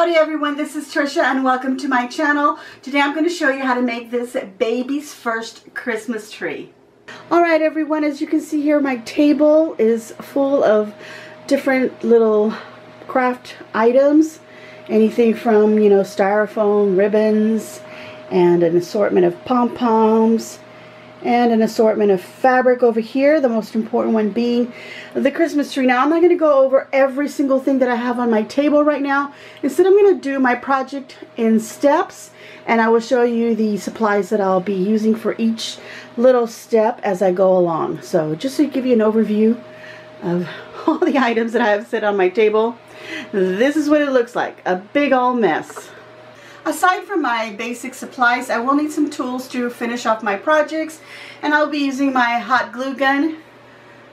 Howdy everyone, this is Tricia and welcome to my channel. Today I'm going to show you how to make this baby's first Christmas tree. Alright everyone, as you can see here, my table is full of different little craft items. Anything from, styrofoam, ribbons, and an assortment of pom-poms, and an assortment of fabric over here, the most important one being the Christmas tree. Now I'm not going to go over every single thing that I have on my table right now. Instead, I'm going to do my project in steps, and I will show you the supplies that I'll be using for each little step as I go along. So just to give you an overview of all the items that I have set on my table, this is what it looks like, a big old mess. Aside from my basic supplies, I will need some tools to finish off my projects, and I'll be using my hot glue gun,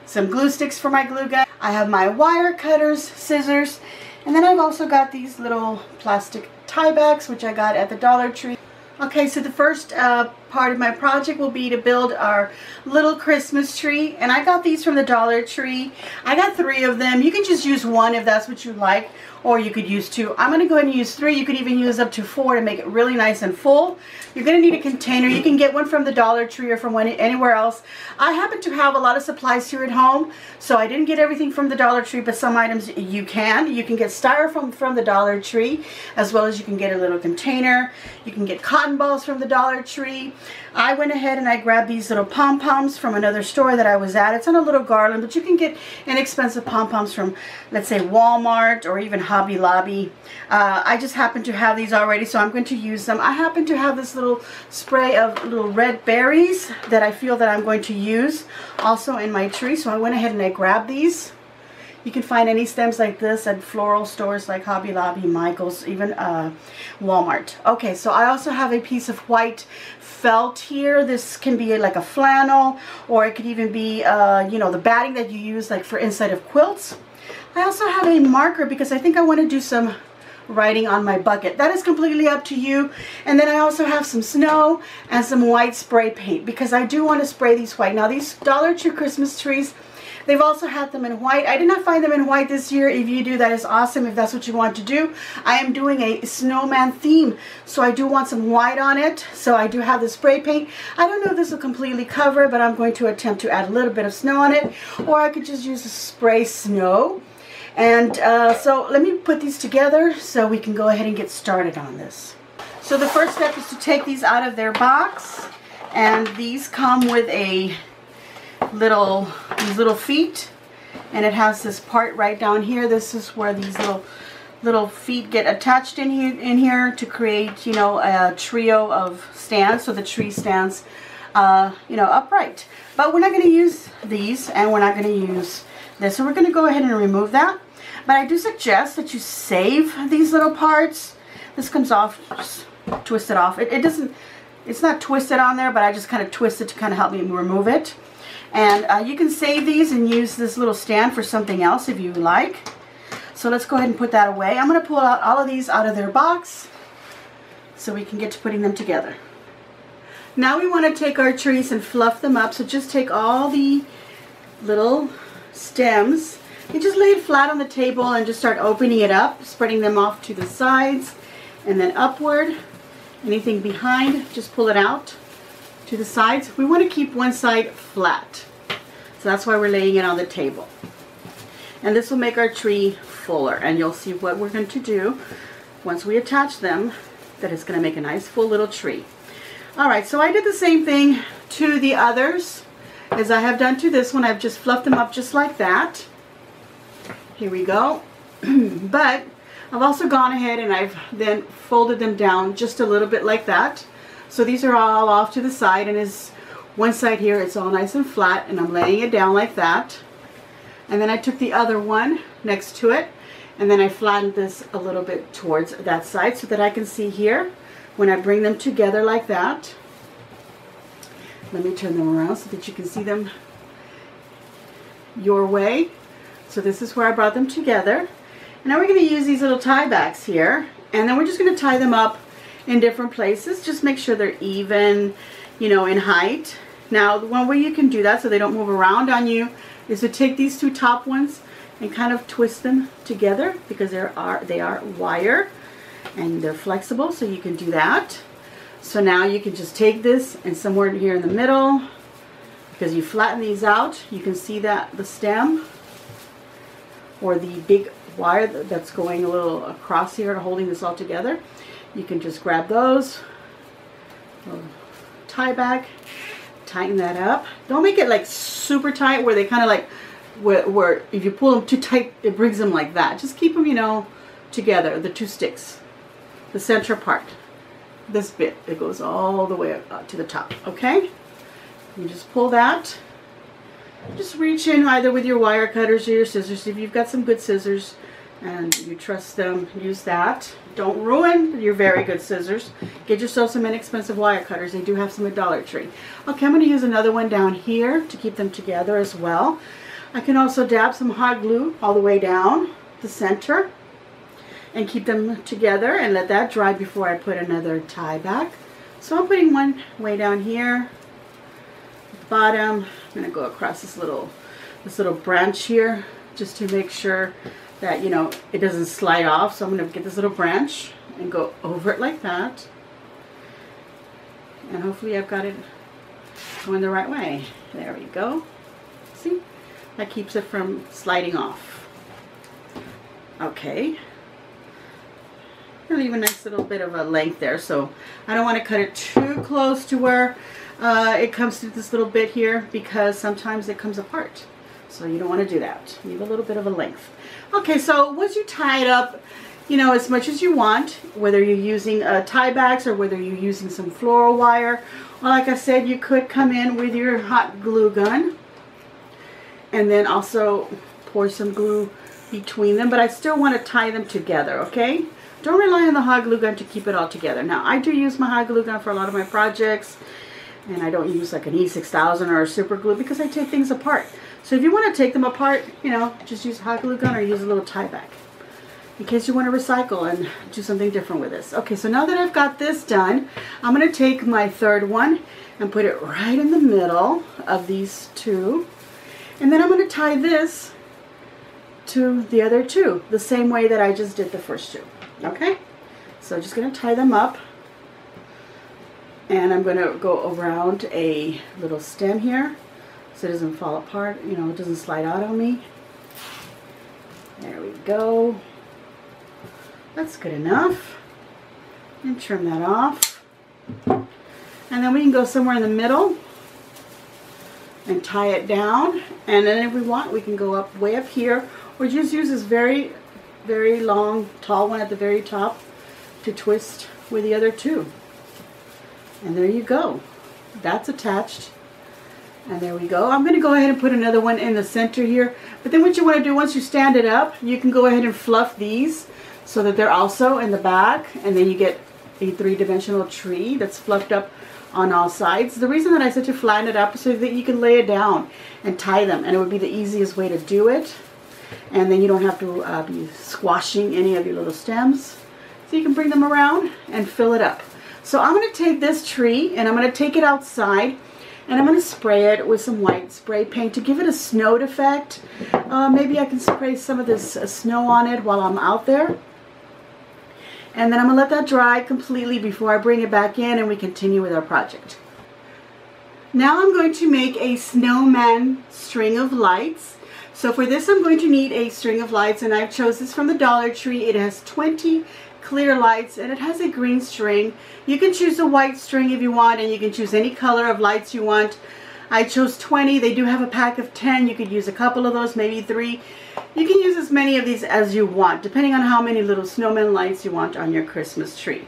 some glue sticks for my glue gun. I have my wire cutters, scissors, and then I've also got these little plastic tie backs which I got at the Dollar Tree. Okay, so the first part of my project will be to build our little Christmas tree, and I got these from the Dollar Tree. I got 3 of them. You can just use 1 if that's what you like, or you could use 2. I'm going to go ahead and use 3. You could even use up to 4 to make it really nice and full. You're going to need a container. You can get one from the Dollar Tree or from anywhere else. I happen to have a lot of supplies here at home, so I didn't get everything from the Dollar Tree, but some items you can. You can get styrofoam from the Dollar Tree, as well as you can get a little container. You can get cotton balls from the Dollar Tree. I went ahead and I grabbed these little pom-poms from another store that I was at. It's on a little garland, but you can get inexpensive pom-poms from, let's say, Walmart or even Hobby Lobby. I just happen to have these already, so I'm going to use them. I happen to have this little spray of little red berries that I feel that I'm going to use also in my tree, so I went ahead and I grabbed these. You can find any stems like this at floral stores like Hobby Lobby, Michael's, even Walmart. Okay, so I also have a piece of white felt here. This can be like a flannel, or it could even be, the batting that you use like for inside of quilts. I also have a marker because I think I want to do some writing on my bucket. That is completely up to you. And then I also have some snow and some white spray paint because I do want to spray these white. Now these Dollar Tree Christmas trees, they've also had them in white. I did not find them in white this year. If you do, that is awesome if that's what you want to do. I am doing a snowman theme, so I do want some white on it. So I do have the spray paint. I don't know if this will completely cover it, but I'm going to attempt to add a little bit of snow on it, or I could just use the spray snow. And so let me put these together so we can go ahead and get started on this. So the first step is to take these out of their box, and these come with a these little feet, and it has this part right down here. This is where these little feet get attached in here to create, a trio of stands, so the tree stands upright. But we're not going to use these, and we're not going to use this, so we're going to go ahead and remove that. But I do suggest that you save these little parts. This comes off, just twist it off. It's not twisted on there, but I just kind of twist it to kind of help me remove it. And you can save these and use this little stand for something else if you like. So let's go ahead and put that away. I'm going to pull out all of these out of their box so we can get to putting them together. Now we want to take our trees and fluff them up. So just take all the little stems and just lay it flat on the table and just start opening it up, spreading them off to the sides and then upward. Anything behind, just pull it out to the sides. We want to keep one side flat, so that's why we're laying it on the table. And this will make our tree fuller, and you'll see what we're going to do once we attach them, that is going to make a nice full little tree. Alright, so I did the same thing to the others as I have done to this one. I've just fluffed them up just like that. Here we go. But I've also gone ahead and I've then folded them down just a little bit like that. So these are all off to the side, and is one side here, it's all nice and flat, and I'm laying it down like that. And then I took the other one next to it, and then I flattened this a little bit towards that side so that I can see here when I bring them together like that. Let me turn them around so that you can see them your way. So this is where I brought them together. And now we're going to use these little tie backs here, and then we're just going to tie them up in different places. Just make sure they're even, in height. Now, the one way you can do that so they don't move around on you is to take these 2 top ones and kind of twist them together, because they are wire. and they're flexible, so you can do that. So now you can just take this and somewhere here in the middle, because you flatten these out, you can see that the stem or the big wire that's going a little across here and holding this all together, you can just grab those, tie back, tighten that up. Don't make it like super tight where they kind of like where if you pull them too tight it brings them like that. Just keep them, you know, together, the two sticks, the center part, this bit, it goes all the way up to the top. Okay, you just pull that, just reach in either with your wire cutters or your scissors. If you've got some good scissors and you trust them, use that. Don't ruin your very good scissors. Get yourself some inexpensive wire cutters. They do have some at Dollar Tree. Okay, I'm going to use another one down here to keep them together as well. I can also dab some hot glue all the way down the center and keep them together and let that dry before I put another tie back. So I'm putting one way down here at the bottom. I'm going to go across this little branch here just to make sure that, you know, it doesn't slide off. So I'm going to get this little branch and go over it like that. And hopefully I've got it going the right way. There we go. See? That keeps it from sliding off. Okay. I'll leave a nice little bit of a length there, so I don't want to cut it too close to where it comes to this little bit here, because sometimes it comes apart. So you don't want to do that. Leave a little bit of a length. Okay, so once you tie it up, you know, as much as you want, whether you're using tie backs or whether you're using some floral wire, or like I said, you could come in with your hot glue gun and then also pour some glue between them, but I still want to tie them together, okay? Don't rely on the hot glue gun to keep it all together. Now, I do use my hot glue gun for a lot of my projects, and I don't use like an E6000 or a super glue because I take things apart. So if you want to take them apart, you know, just use a hot glue gun or use a little tie back in case you want to recycle and do something different with this. Okay, so now that I've got this done, I'm going to take my third one and put it right in the middle of these two. And then I'm going to tie this to the other two, the same way that I just did the first two. Okay? So I'm just going to tie them up. And I'm going to go around a little stem here so it doesn't fall apart, you know, it doesn't slide out on me. There we go. That's good enough. And trim that off. And then we can go somewhere in the middle and tie it down, and then if we want we can go up way up here, or just use this very long tall one at the very top to twist with the other two. And there you go, that's attached. And there we go. I'm going to go ahead and put another one in the center here, but then what you want to do once you stand it up, you can go ahead and fluff these so that they're also in the back, and then you get a three-dimensional tree that's fluffed up on all sides. The reason that I said to flatten it up is so that you can lay it down and tie them, and it would be the easiest way to do it, and then you don't have to be squashing any of your little stems. So you can bring them around and fill it up. So I'm going to take this tree and I'm going to take it outside, and I'm going to spray it with some white spray paint to give it a snowed effect. Maybe I can spray some of this snow on it while I'm out there. And then I'm going to let that dry completely before I bring it back in and we continue with our project. Now I'm going to make a snowman string of lights. So for this I'm going to need a string of lights, and I've chose this from the Dollar Tree. It has 20 clear lights and it has a green string. You can choose a white string if you want, and you can choose any color of lights you want. I chose 20. They do have a pack of 10. You could use a couple of those, maybe 3. You can use as many of these as you want, depending on how many little snowman lights you want on your Christmas tree.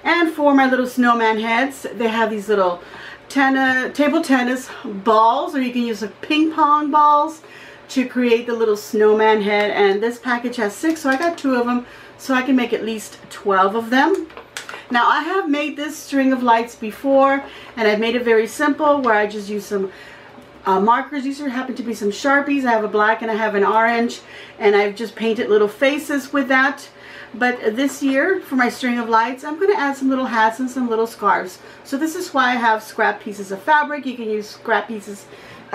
And for my little snowman heads, they have these little table tennis balls, or you can use a ping pong balls to create the little snowman head. And this package has 6, so I got 2 of them, so I can make at least 12 of them. Now I have made this string of lights before, and I've made it very simple where I just use some markers. These happen to be some Sharpies. I have a black and I have an orange, and I've just painted little faces with that. But this year for my string of lights, I'm going to add some little hats and some little scarves. So this is why I have scrap pieces of fabric. You can use scrap pieces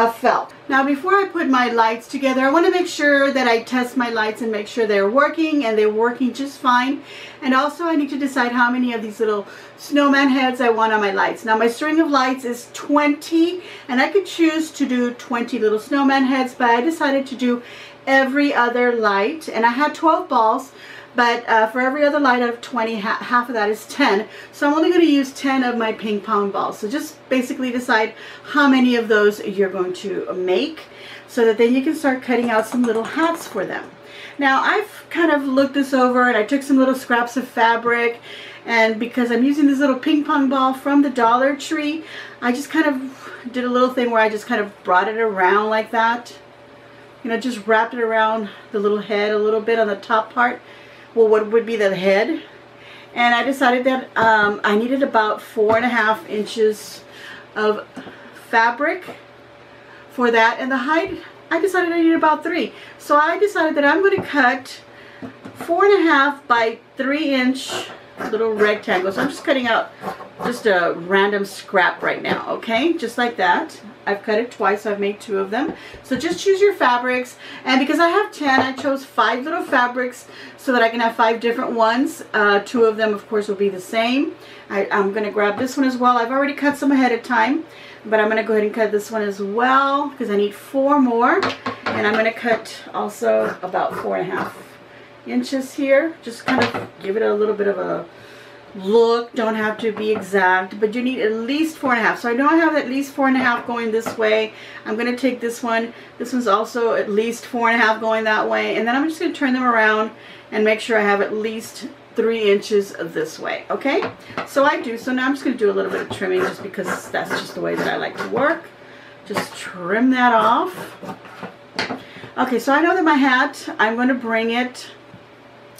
of felt. Now before I put my lights together, I want to make sure that I test my lights and make sure they're working, and they're working just fine. And also I need to decide how many of these little snowman heads I want on my lights. Now my string of lights is 20, and I could choose to do 20 little snowman heads, but I decided to do every other light, and I had 12 balls. But for every other light out of 20, half of that is 10. So I'm only going to use 10 of my ping pong balls. So just basically decide how many of those you're going to make, so that then you can start cutting out some little hats for them. Now I've kind of looked this over, and I took some little scraps of fabric, and because I'm using this little ping pong ball from the Dollar Tree, I just kind of did a little thing where I just kind of brought it around like that. You know, just wrapped it around the little head a little bit on the top part. Well, what would be the head, and I decided that I needed about 4.5 inches of fabric for that, and the height I decided I needed about 3. So I decided that I'm going to cut 4.5 by 3-inch little rectangles. So I'm just cutting out just a random scrap right now, okay, just like that. I've cut it twice, so I've made 2 of them. So just choose your fabrics, and because I have 10, I chose 5 little fabrics so that I can have 5 different ones. 2 of them, of course, will be the same. I'm going to grab this one as well. I've already cut some ahead of time, but I'm going to go ahead and cut this one as well because I need 4 more, and I'm going to cut also about 4.5 inches here. Just kind of give it a little bit of a look. Don't have to be exact, but you need at least 4.5. So I know I have at least 4.5 going this way. I'm going to take this one. This one's also at least 4.5 going that way, and then I'm just going to turn them around and make sure I have at least 3 inches this way. Okay, so I do. So now I'm just going to do a little bit of trimming, just because that's just the way that I like to work. Just trim that off. Okay, so I know that my hat, I'm going to bring it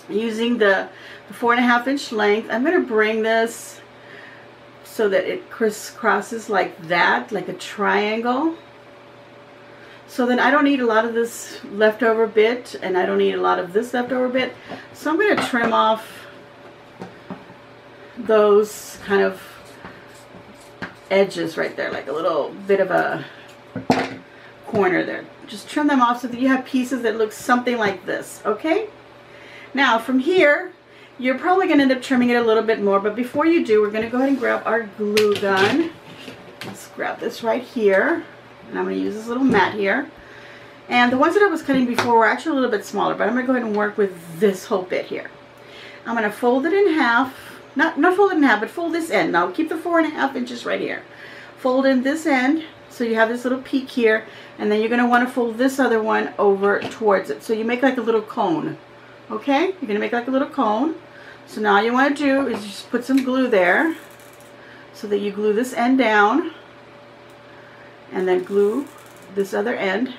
using the 4.5 inch length. I'm going to bring this so that it crisscrosses like that, like a triangle. So then I don't need a lot of this leftover bit, and I don't need a lot of this leftover bit. So I'm going to trim off those kind of edges right there, like a little bit of a corner there. Just trim them off so that you have pieces that look something like this, okay? Now from here, you're probably going to end up trimming it a little bit more, but before you do, we're going to go ahead and grab our glue gun. Let's grab this right here, and I'm going to use this little mat here. And the ones that I was cutting before were actually a little bit smaller, but I'm going to go ahead and work with this whole bit here. I'm going to fold it in half, not fold it in half, but fold this end. Now keep the 4.5 inches right here. Fold in this end, so you have this little peak here, and then you're going to want to fold this other one over towards it. So you make like a little cone, okay? You're going to make like a little cone. So now all you want to do is just put some glue there so that you glue this end down, and then glue this other end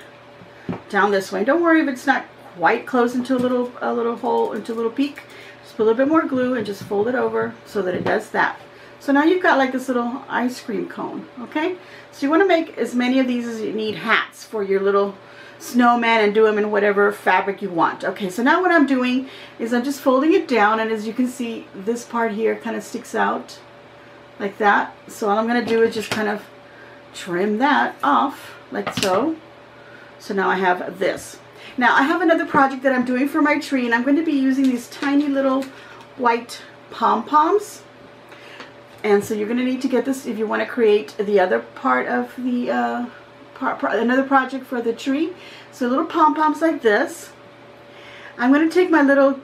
down this way. Don't worry if it's not quite close into a little hole, into a little peak. Just put a little bit more glue and just fold it over so that it does that. So now you've got like this little ice cream cone, okay? So you want to make as many of these as you need hats for your little snowman, and do them in whatever fabric you want. Okay, so now what I'm doing is I'm just folding it down, and as you can see, this part here kind of sticks out like that. So all I'm going to do is just kind of trim that off like so. So now I have this. Now I have another project that I'm doing for my tree, and I'm going to be using these tiny little white pom-poms. And so you're going to need to get this if you want to create the other part of the another project for the tree. So little pom-poms like this. I'm going to take my little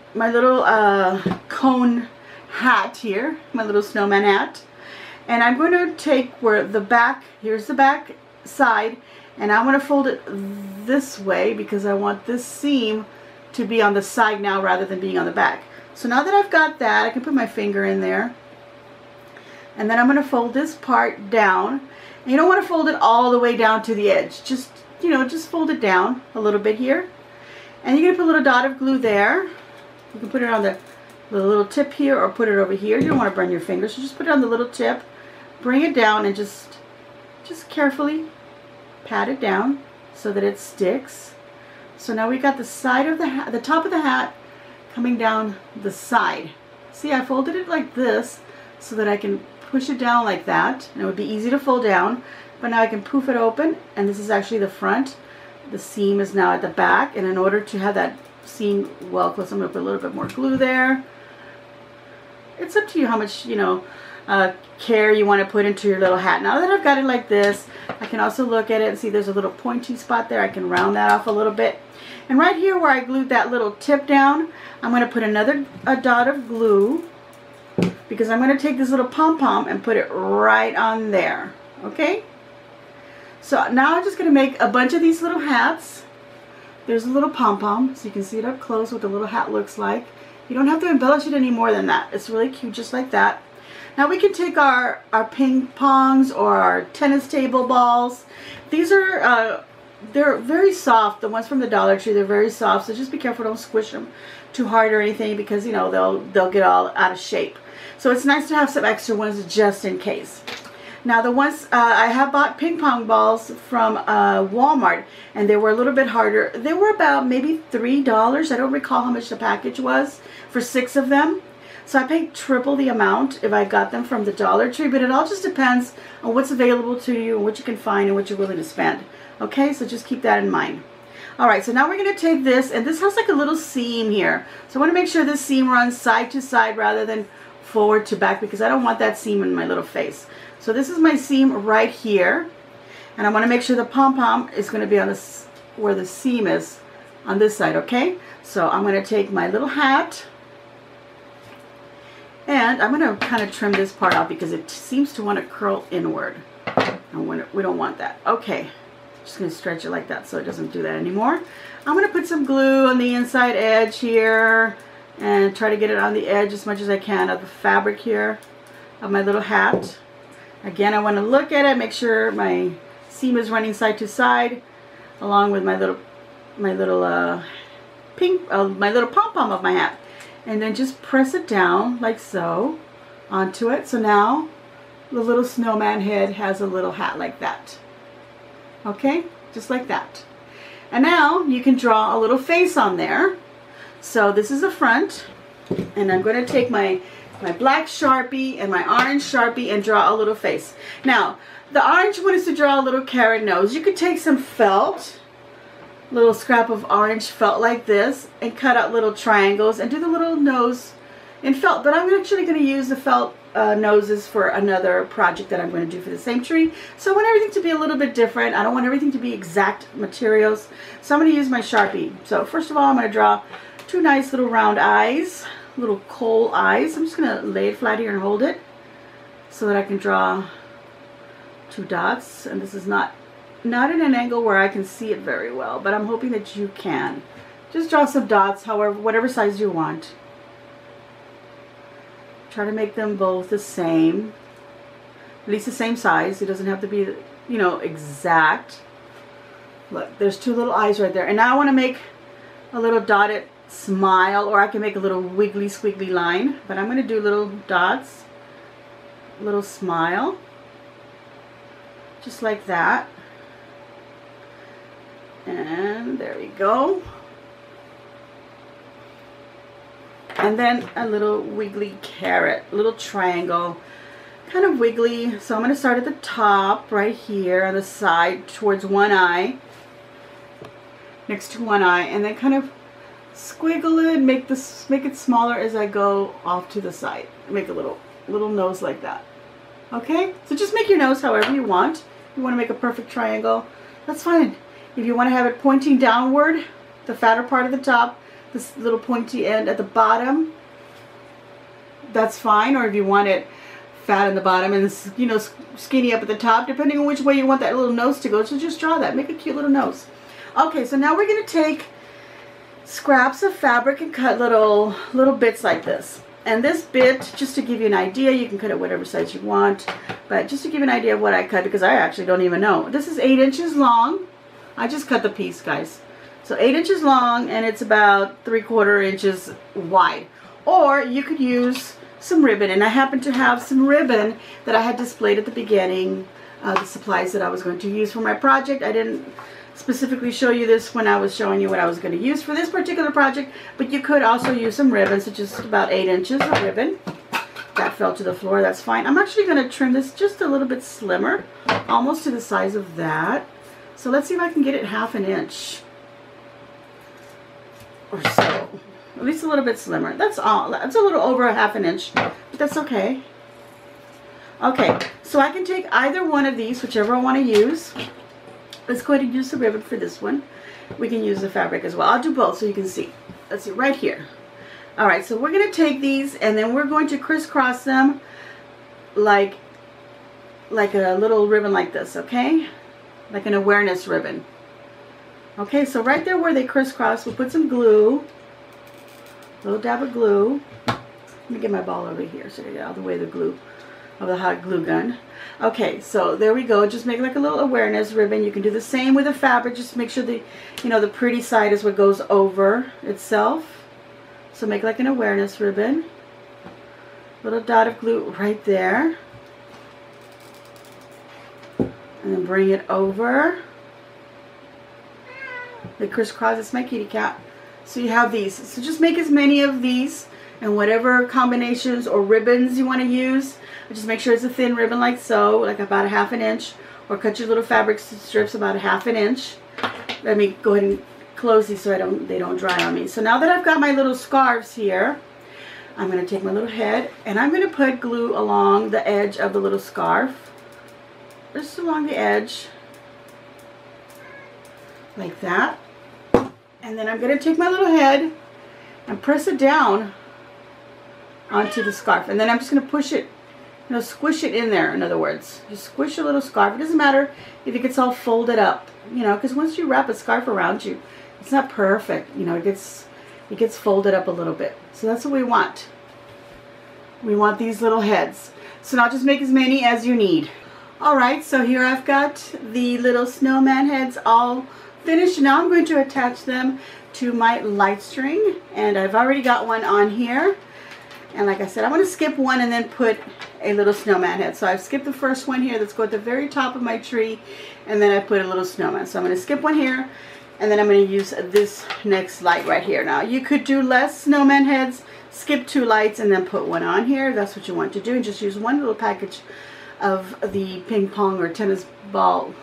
cone hat here, my little snowman hat, and I'm going to take where the back, here's the back side, and I'm going to fold it this way because I want this seam to be on the side now rather than being on the back. So now that I've got that, I can put my finger in there, and then I'm going to fold this part down. You don't want to fold it all the way down to the edge. Just, you know, just fold it down a little bit here. And you're going to put a little dot of glue there. You can put it on the little tip here, or put it over here. You don't want to burn your fingers, so just put it on the little tip. Bring it down and just carefully pat it down so that it sticks. So now we got the side of the hat, the top of the hat coming down the side. See, I folded it like this so that I can push it down like that, and it would be easy to fold down. But now I can poof it open, and this is actually the front. The seam is now at the back, and in order to have that seam well closed, I'm going to put a little bit more glue there. It's up to you how much, you know, care you want to put into your little hat. Now that I've got it like this, I can also look at it and see there's a little pointy spot there. I can round that off a little bit. And right here where I glued that little tip down, I'm going to put a dot of glue, because I'm going to take this little pom-pom and put it right on there. Okay? So now I'm just going to make a bunch of these little hats. There's a little pom-pom, so you can see it up close what the little hat looks like. You don't have to embellish it any more than that. It's really cute just like that. Now we can take our ping pongs or our tennis table balls. These are, they're very soft. The ones from the Dollar Tree, they're very soft, so just be careful, don't squish them too hard or anything, because, you know, they'll get all out of shape. So it's nice to have some extra ones just in case. Now the ones, I have bought ping pong balls from Walmart, and they were a little bit harder. They were about maybe $3. I don't recall how much the package was for 6 of them. So I paid triple the amount if I got them from the Dollar Tree, but it all just depends on what's available to you and what you can find and what you're willing to spend. Okay, so just keep that in mind. Alright, so now we're going to take this, and this has like a little seam here. So I want to make sure this seam runs side to side rather than forward to back, because I don't want that seam in my little face. So this is my seam right here, and I want to make sure the pom-pom is going to be on this, where the seam is on this side, okay? So I'm going to take my little hat, and I'm going to kind of trim this part out because it seems to want to curl inward, and we don't want that. Okay, just going to stretch it like that so it doesn't do that anymore. I'm going to put some glue on the inside edge here and try to get it on the edge as much as I can of the fabric here of my little hat. Again, I want to look at it, make sure my seam is running side to side, along with my little pom-pom of my hat, and then just press it down like so onto it. So now the little snowman head has a little hat like that. Okay, just like that. And now you can draw a little face on there. So this is the front, and I'm going to take my black Sharpie and my orange Sharpie and draw a little face. Now, the orange one is to draw a little carrot nose. You could take some felt, little scrap of orange felt like this, and cut out little triangles and do the little nose in felt. But I'm actually going to use the felt noses for another project that I'm going to do for the same tree. So I want everything to be a little bit different. I don't want everything to be exact materials. So I'm going to use my Sharpie. So first of all, I'm going to draw 2 nice little round eyes. Little coal eyes. I'm just going to lay it flat here and hold it so that I can draw 2 dots. And this is not in an angle where I can see it very well, but I'm hoping that you can. Just draw some dots, however, whatever size you want. Try to make them both the same, at least the same size. It doesn't have to be, you know, exact. Look, there's 2 little eyes right there. And now I want to make a little dotted smile, or I can make a little wiggly squiggly line, but I'm going to do little dots, little smile, just like that. And there we go. And then a little wiggly carrot, little triangle, kind of wiggly. So I'm going to start at the top right here on the side towards one eye, next to one eye, and then kind of squiggle it, make it smaller as I go off to the side. Make a little nose like that. Okay? So just make your nose however you want. You want to make a perfect triangle, that's fine. If you want to have it pointing downward, the fatter part at the top, this little pointy end at the bottom, that's fine. Or if you want it fat in the bottom and, you know, skinny up at the top, depending on which way you want that little nose to go. So just draw that. Make a cute little nose. Okay, so now we're going to take scraps of fabric and cut little bits like this. And this bit, just to give you an idea, you can cut it whatever size you want, but just to give you an idea of what I cut, because I actually don't even know. This is 8 inches long. I just cut the piece, guys. So 8 inches long, and it's about 3/4 inches wide. Or you could use some ribbon, and I happen to have some ribbon that I had displayed at the beginning, the supplies that I was going to use for my project. I didn't specifically show you this when I was showing you what I was going to use for this particular project, but you could also use some ribbon, so just about 8 inches of ribbon. that fell to the floor. That's fine. I'm actually going to trim this just a little bit slimmer, almost to the size of that. So let's see if I can get it 1/2 inch or so. At least a little bit slimmer. That's all. That's a little over 1/2 inch, but that's okay. Okay, so I can take either one of these, whichever I want to use. Let's go ahead and use the ribbon for this one. We can use the fabric as well. I'll do both so you can see. Let's see, right here. Alright, so we're going to take these and then we're going to crisscross them like a little ribbon like this, okay? Like an awareness ribbon. Okay, so right there where they crisscross, we'll put some glue. A little dab of glue. Let me get my ball over here so I get out of the way of the glue, of the hot glue gun. Okay, so there we go. Just make like a little awareness ribbon. You can do the same with the fabric. Just make sure the, you know, the pretty side is what goes over itself. So make like an awareness ribbon. Little dot of glue right there. And then bring it over. The crisscross, it's my kitty cat. So you have these. So just make as many of these and whatever combinations or ribbons you want to use. Just make sure it's a thin ribbon like so, like about 1/2 inch. Or cut your little fabric strips about 1/2 inch. Let me go ahead and close these so they don't dry on me. So now that I've got my little scarves here, I'm going to take my little head and I'm going to put glue along the edge of the little scarf. Just along the edge. Like that. And then I'm going to take my little head and press it down onto the scarf. And then I'm just going to push it, you know, squish it in there, in other words. Just squish a little scarf. It doesn't matter if it gets all folded up, you know, because once you wrap a scarf around you, it's not perfect, you know, it gets folded up a little bit. So that's what we want. We want these little heads. So now just make as many as you need. Alright, so here I've got the little snowman heads all finished. Now I'm going to attach them to my light string. And I've already got one on here. And like I said, I'm going to skip one and then put a little snowman head. So I've skipped the first one here. Let's go at the very top of my tree. And then I put a little snowman. So I'm going to skip one here. And then I'm going to use this next light right here. Now, you could do less snowman heads, skip 2 lights, and then put one on here. That's what you want to do. And just use one little package of the ping pong or tennis ball,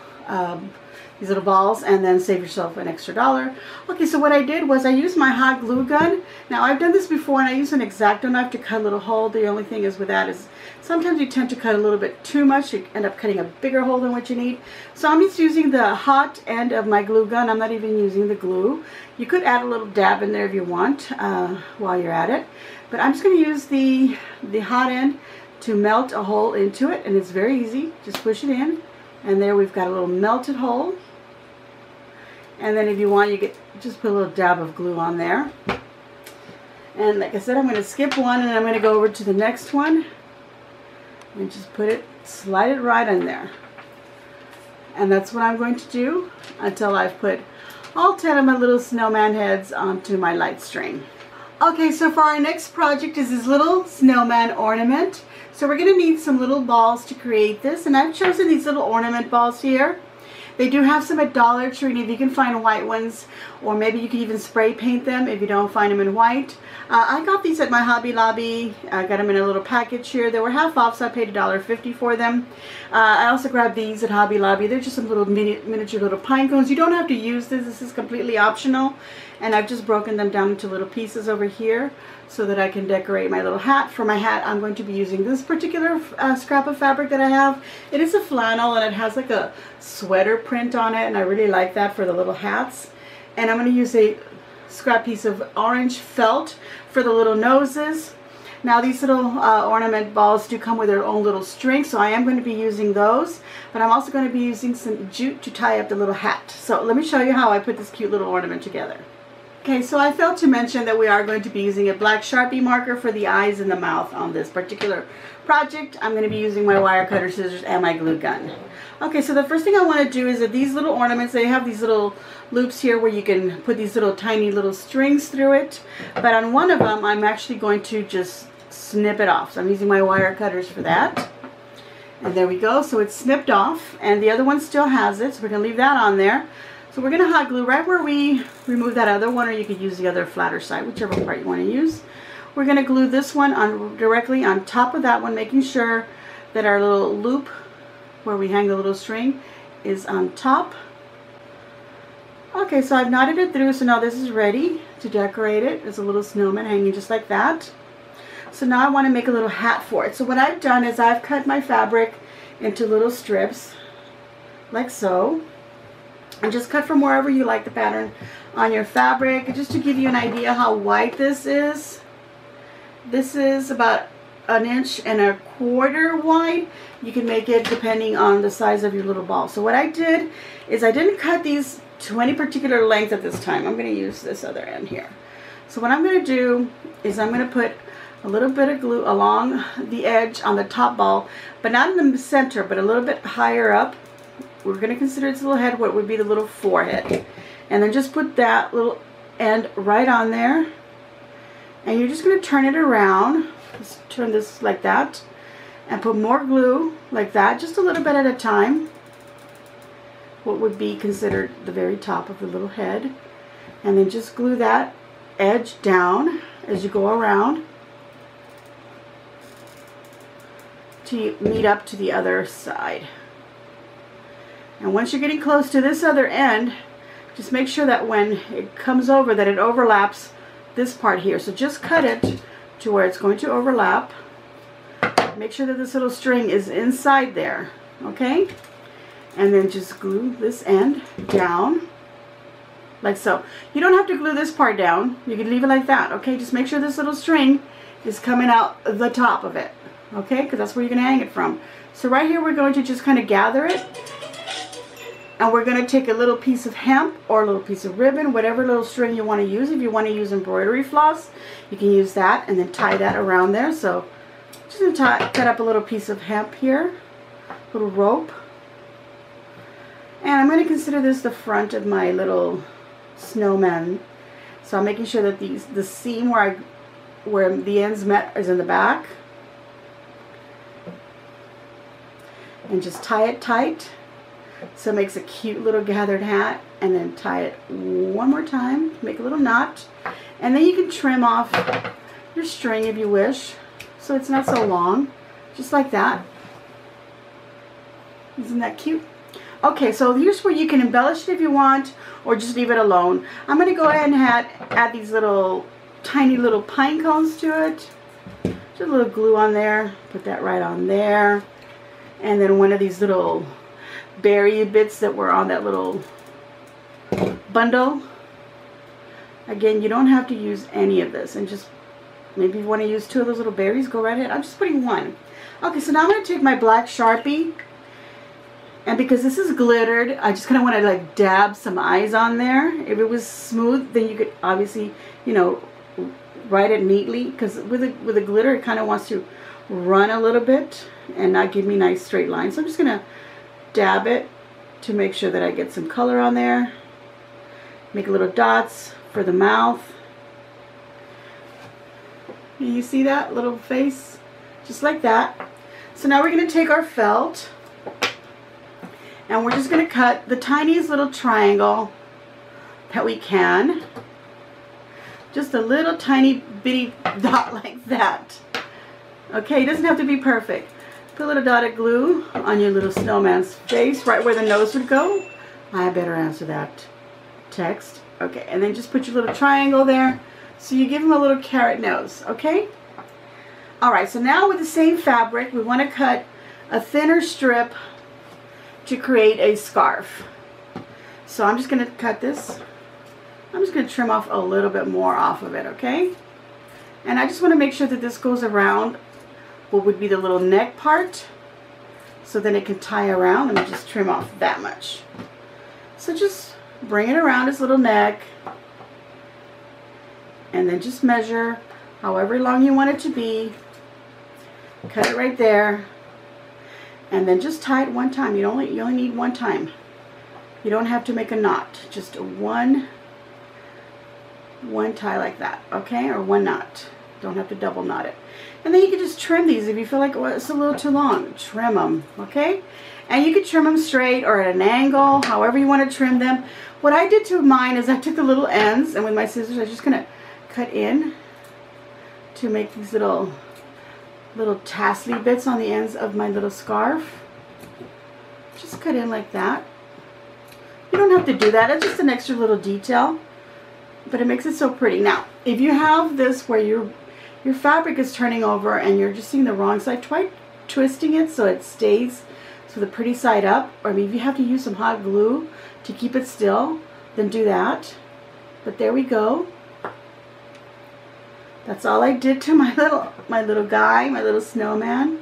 these little balls, and then save yourself an extra $1. Okay, so what I did was I used my hot glue gun. Now, I've done this before, and I use an X-Acto knife to cut a little hole. The only thing is with that is sometimes you tend to cut a little bit too much. You end up cutting a bigger hole than what you need. So I'm just using the hot end of my glue gun. I'm not even using the glue. You could add a little dab in there if you want while you're at it. But I'm just going to use the hot end to melt a hole into it. And it's very easy. Just push it in. And there we've got a little melted hole. And then if you want, you could just put a little dab of glue on there. And like I said, I'm going to skip one and I'm going to go over to the next one. And just put it, slide it right in there. And that's what I'm going to do until I've put all 10 of my little snowman heads onto my light string. Okay, so for our next project is this little snowman ornament. So we're going to need some little balls to create this. And I've chosen these little ornament balls here. They do have some at Dollar Tree, and if you can find white ones, or maybe you can even spray paint them if you don't find them in white. I got these at my Hobby Lobby. I got them in a little package here. They were half off, so I paid $1.50 for them. I also grabbed these at Hobby Lobby. They're just some little miniature little pine cones. You don't have to use this. This is completely optional. And I've just broken them down into little pieces over here so that I can decorate my little hat. For my hat, I'm going to be using this particular scrap of fabric that I have. It is a flannel, and it has like a sweater print on it, and I really like that for the little hats. And I'm going to use a scrap piece of orange felt for the little noses. Now these little ornament balls do come with their own little string, so I am going to be using those. But I'm also going to be using some jute to tie up the little hat. So let me show you how I put this cute little ornament together. Okay, so I failed to mention that we are going to be using a black Sharpie marker for the eyes and the mouth on this particular project. I'm going to be using my wire cutter scissors and my glue gun. Okay, so the first thing I want to do is that these little ornaments, they have these little loops here where you can put these little tiny little strings through it. But on one of them, I'm actually going to just snip it off. So I'm using my wire cutters for that. And there we go. So it's snipped off, and the other one still has it. So we're going to leave that on there. So we're going to hot glue right where we remove that other one, or you could use the other flatter side, whichever part you want to use. we're going to glue this one on directly on top of that one, making sure that our little loop where we hang the little string is on top. Okay, so I've knotted it through, so now this is ready to decorate it. There's a little snowman hanging just like that. So now I want to make a little hat for it. So what I've done is I've cut my fabric into little strips, like so. And just cut from wherever you like the pattern on your fabric. Just to give you an idea how wide this is. This is about 1.25 inches wide. You can make it depending on the size of your little ball. So what I did is I didn't cut these to any particular length at this time. I'm going to use this other end here. So what I'm going to do is I'm going to put a little bit of glue along the edge on the top ball, but not in the center, but a little bit higher up. We're going to consider its little head what would be the little forehead. And then just put that little end right on there. And you're just going to turn it around. Just turn this like that. And put more glue like that, just a little bit at a time. What would be considered the very top of the little head. And then just glue that edge down as you go around to meet up to the other side. And once you're getting close to this other end, just make sure that when it comes over that it overlaps this part here. So just cut it to where it's going to overlap. Make sure that this little string is inside there, okay? And then just glue this end down like so. You don't have to glue this part down. You can leave it like that, okay? Just make sure this little string is coming out the top of it, okay? Because that's where you're going to hang it from. So right here we're going to just kind of gather it. And we're going to take a little piece of hemp or a little piece of ribbon, whatever little string you want to use. If you want to use embroidery floss, you can use that and then tie that around there. So just going to cut up a little piece of hemp here, a little rope. And I'm going to consider this the front of my little snowman. So I'm making sure that the seam where the ends met is in the back. And just tie it tight. So it makes a cute little gathered hat, and then tie it one more time, make a little knot, and then you can trim off your string if you wish, so it's not so long, just like that. Isn't that cute? Okay, so here's where you can embellish it if you want, or just leave it alone. I'm going to go ahead and add these little tiny little pine cones to it. Just a little glue on there, put that right on there, and then one of these little berry bits that were on that little bundle. Again, you don't have to use any of this, and just maybe you want to use 2 of those little berries, go right ahead. I'm just putting 1. Okay, so now I'm going to take my black Sharpie, and because this is glittered, I just kind of want to like dab some eyes on there. If it was smooth, then you could obviously, you know, write it neatly, because with the glitter it kind of wants to run a little bit and not give me nice straight lines. So I'm just going to dab it to make sure that I get some color on there. Make little dots for the mouth. You see that little face? Just like that. So now we're going to take our felt and we're just going to cut the tiniest little triangle that we can. Just a little tiny bitty dot like that. Okay, it doesn't have to be perfect. Put a little dotted glue on your little snowman's face, right where the nose would go. I better answer that text. Okay, and then just put your little triangle there. So you give him a little carrot nose, okay? Alright, so now with the same fabric, we want to cut a thinner strip to create a scarf. So I'm just going to cut this. I'm just going to trim off a little bit more off of it, okay? And I just want to make sure that this goes around what would be the little neck part, so then it can tie around. Let me just trim off that much. So just bring it around his little neck, and then just measure however long you want it to be. Cut it right there, and then just tie it one time. You only need one time. You don't have to make a knot. Just one tie like that, okay, or one knot. Don't have to double knot it. And then you can just trim these if you feel like it's a little too long. Trim them, okay? And you can trim them straight or at an angle, however you want to trim them. What I did to mine is I took the little ends, and with my scissors I'm just going to cut in to make these little tassely bits on the ends of my little scarf. Just cut in like that. You don't have to do that. It's just an extra little detail, but it makes it so pretty. Now, if you have this where your fabric is turning over and you're just seeing the wrong side, try twisting it so it stays so the pretty side up. Or maybe if you have to use some hot glue to keep it still, then do that. But there we go. That's all I did to my little guy, my little snowman.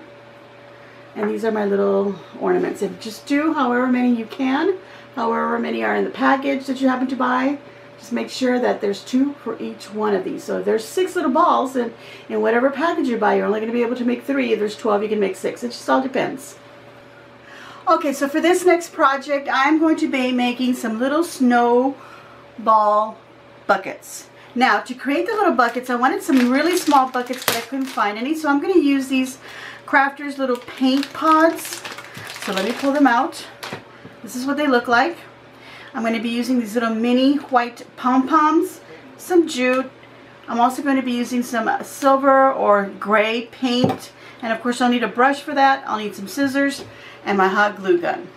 And these are my little ornaments. And just do however many you can, however many are in the package that you happen to buy. Just make sure that there's 2 for each one of these. So if there's 6 little balls in whatever package you buy, you're only going to be able to make 3. If there's 12, you can make 6. It just all depends. Okay, so for this next project, I'm going to be making some little snowball buckets. Now, to create the little buckets, I wanted some really small buckets, but I couldn't find any. So I'm going to use these Crafters little paint pods. So let me pull them out. This is what they look like. I'm going to be using these little mini white pom-poms, some jute. I'm also going to be using some silver or gray paint. And of course I'll need a brush for that. I'll need some scissors and my hot glue gun.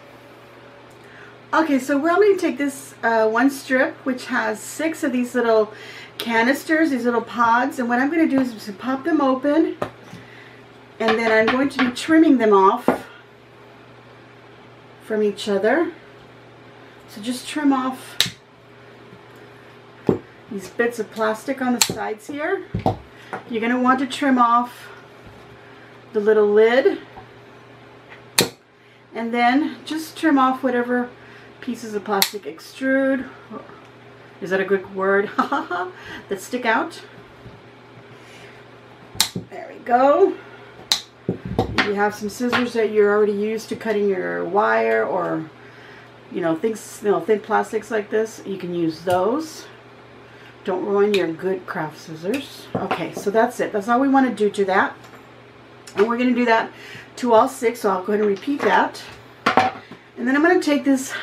Okay, so we're going to take this one strip which has 6 of these little canisters, these little pods. And what I'm going to do is just pop them open. And then I'm going to be trimming them off from each other. So just trim off these bits of plastic on the sides here. You're going to want to trim off the little lid. And then just trim off whatever pieces of plastic extrude. Is that a good word? That stick out. There we go. If you have some scissors that you're already used to cutting your wire or things, thin plastics like this, you can use those. Don't ruin your good craft scissors. Okay, so that's it. That's all we want to do to that. And we're going to do that to all 6, so I'll go ahead and repeat that. And then I'm going to take this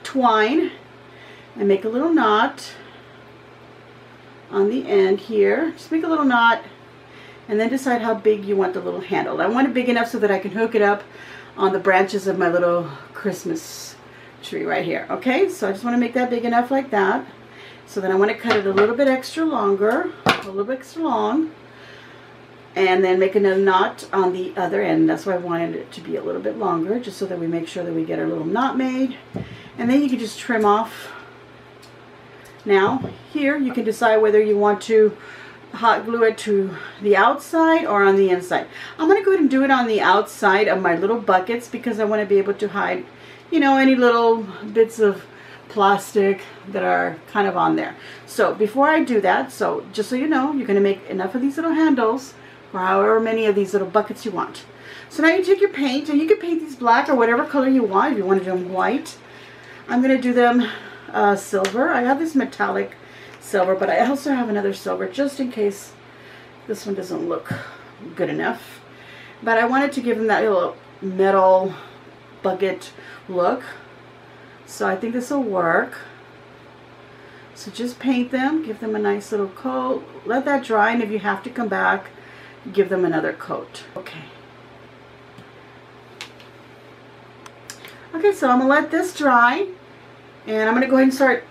twine and make a little knot on the end here. Just make a little knot and then decide how big you want the little handle. I want it big enough so that I can hook it up on the branches of my little Christmas tree right here. Okay, so I just want to make that big enough like that. So then I want to cut it a little bit extra longer, a little bit extra long, and then make another knot on the other end. That's why I wanted it to be a little bit longer, just so that we make sure that we get our little knot made. And then you can just trim off. Now here you can decide whether you want to hot glue it to the outside or on the inside. I'm going to go ahead and do it on the outside of my little buckets because I want to be able to hide, any little bits of plastic that are kind of on there. So before I do that, so just so you know, you're going to make enough of these little handles for however many of these little buckets you want. So now you take your paint, and you can paint these black or whatever color you want. If you want to do them white, I'm going to do them silver. I have this metallic silver, but I also have another silver just in case this one doesn't look good enough. But I wanted to give them that little metal bucket look, so I think this will work. So just paint them, give them a nice little coat, let that dry, and if you have to come back, give them another coat. Okay, so I'm gonna let this dry, and I'm gonna go ahead and start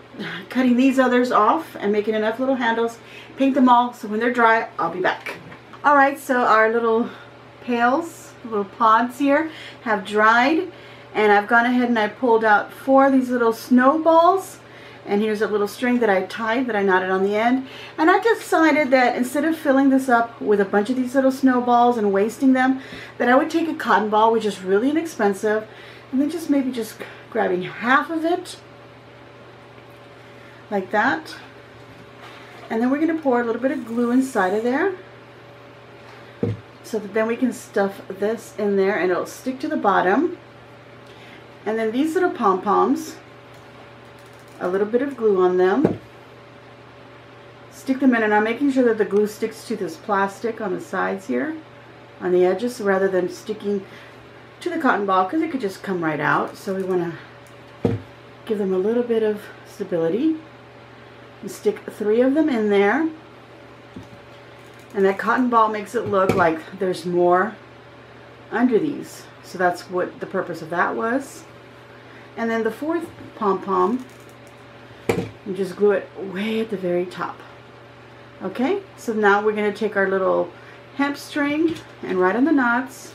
cutting these others off and making enough little handles, paint them all, so when they're dry, I'll be back. Alright, so our little pails, little pods here, have dried, and I've gone ahead and I pulled out 4 of these little snowballs, and here's a little string that I tied, that I knotted on the end. And I decided that instead of filling this up with a bunch of these little snowballs and wasting them, that I would take a cotton ball, which is really inexpensive, and then just maybe just grabbing half of it like that, and then we're going to pour a little bit of glue inside of there so that then we can stuff this in there and it'll stick to the bottom. And then these little pom-poms, a little bit of glue on them, stick them in, and I'm making sure that the glue sticks to this plastic on the sides here, on the edges, rather than sticking to the cotton ball, because it could just come right out. So we want to give them a little bit of stability. And stick 3 of them in there. And that cotton ball makes it look like there's more under these. So that's what the purpose of that was. And then the fourth pom-pom, you just glue it way at the very top. Okay, so now we're going to take our little hemp string and right on the knots,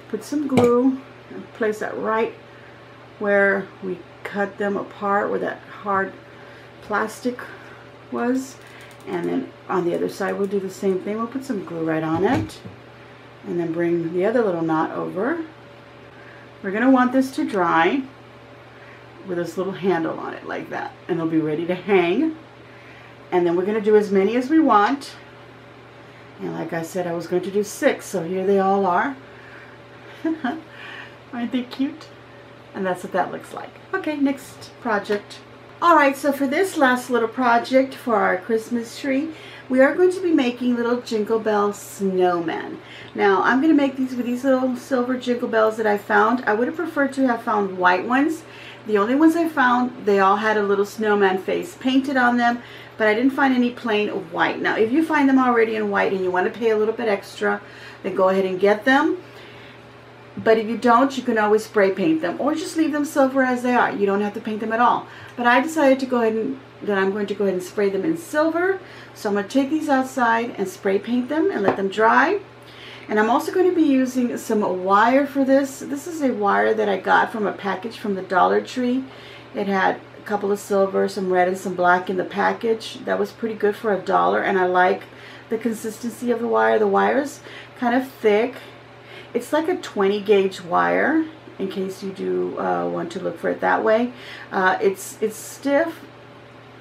put some glue, and place that right where we cut them apart, where that hard plastic was. And then on the other side we'll do the same thing. We'll put some glue right on it and then bring the other little knot over. We're going to want this to dry with this little handle on it like that, and it'll be ready to hang. And then we're going to do as many as we want. And like I said, I was going to do 6, so here they all are. Aren't they cute? And that's what that looks like. Okay, next project. Alright, so for this last little project for our Christmas tree, we are going to be making little Jingle Bell snowmen. Now, I'm going to make these with these little silver Jingle Bells that I found. I would have preferred to have found white ones. The only ones I found, they all had a little snowman face painted on them, but I didn't find any plain white. Now, if you find them already in white and you want to pay a little bit extra, then go ahead and get them. But if you don't, you can always spray paint them or just leave them silver as they are. You don't have to paint them at all. But I decided to go ahead and I'm going to go ahead and spray them in silver. So I'm going to take these outside and spray paint them and let them dry. And I'm also going to be using some wire for this. This is a wire that I got from a package from the Dollar Tree. It had a couple of silver, some red, and some black in the package. That was pretty good for $1, and I like the consistency of the wire. The wire is kind of thick. It's like a 20 gauge wire, in case you do want to look for it that way. It's stiff,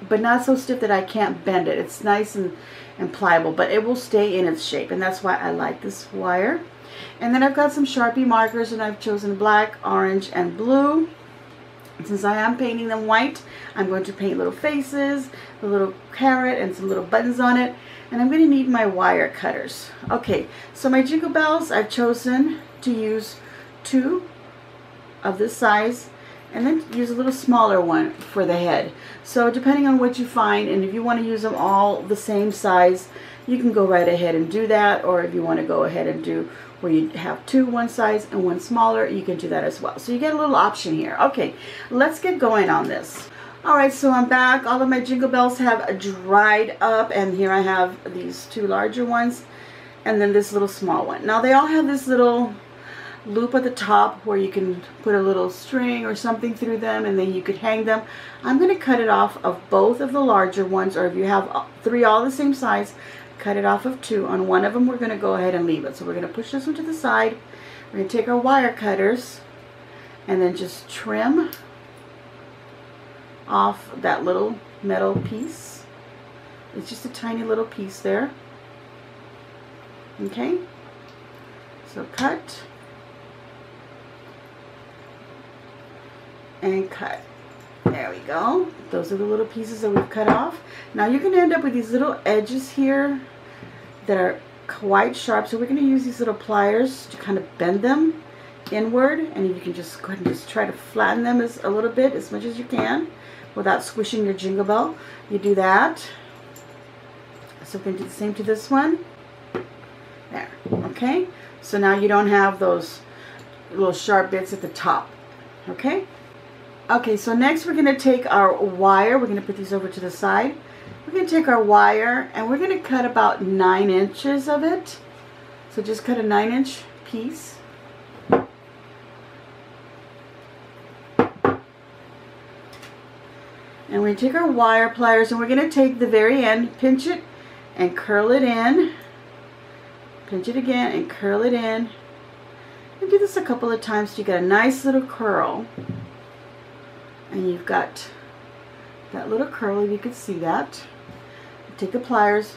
but not so stiff that I can't bend it. It's nice and pliable, but it will stay in its shape, and that's why I like this wire. And then I've got some Sharpie markers, and I've chosen black, orange, and blue. And since I am painting them white, I'm going to paint little faces, a little carrot, and some little buttons on it. And I'm going to need my wire cutters. Okay, so my Jingle Bells, I've chosen to use 2 of this size, and then use a little smaller one for the head. So depending on what you find, and if you want to use them all the same size, you can go right ahead and do that. Or if you want to go ahead and do where you have 2 one size and 1 smaller, you can do that as well. So you get a little option here. Okay, let's get going on this. Alright, so I'm back. All of my Jingle Bells have dried up, and here I have these 2 larger ones and then this little small one. Now they all have this little loop at the top where you can put a little string or something through them, and then you could hang them. I'm going to cut it off of both of the larger ones, or if you have 3 all the same size, cut it off of 2. On one of them we're going to go ahead and leave it. So we're going to push this one to the side. We're going to take our wire cutters and then just trim off that little metal piece. It's just a tiny little piece there. Okay, so cut and cut. There we go. Those are the little pieces that we've cut off. Now you're going to end up with these little edges here that are quite sharp, so we're going to use these little pliers to kind of bend them inward, and you can just go ahead and just try to flatten them a little bit, as much as you can, without squishing your Jingle Bell. You do that. So we're going to do the same to this one. There. Okay, so now you don't have those little sharp bits at the top. Okay. Okay, so next we're going to take our wire. We're going to put these over to the side. We're going to take our wire and we're going to cut about 9 inches of it. So just cut a 9-inch piece. And we take our wire pliers and we're going to take the very end, pinch it and curl it in. Pinch it again and curl it in. And do this a couple of times so you get a nice little curl. And you've got that little curl, if you can see that. Take the pliers,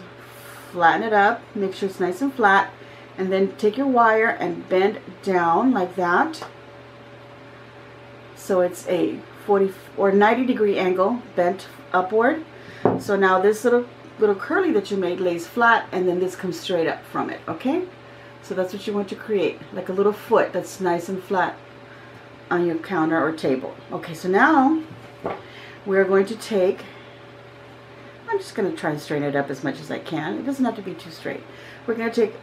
flatten it up, make sure it's nice and flat, and then take your wire and bend down like that. So it's a 40 or 90 degree angle bent upward. So now this little curly that you made lays flat, and then this comes straight up from it. Okay, so that's what you want to create, like a little foot that's nice and flat on your counter or table. Okay, so now we're going to take I'm just going to try and straighten it up as much as I can. It doesn't have to be too straight. We're going to take,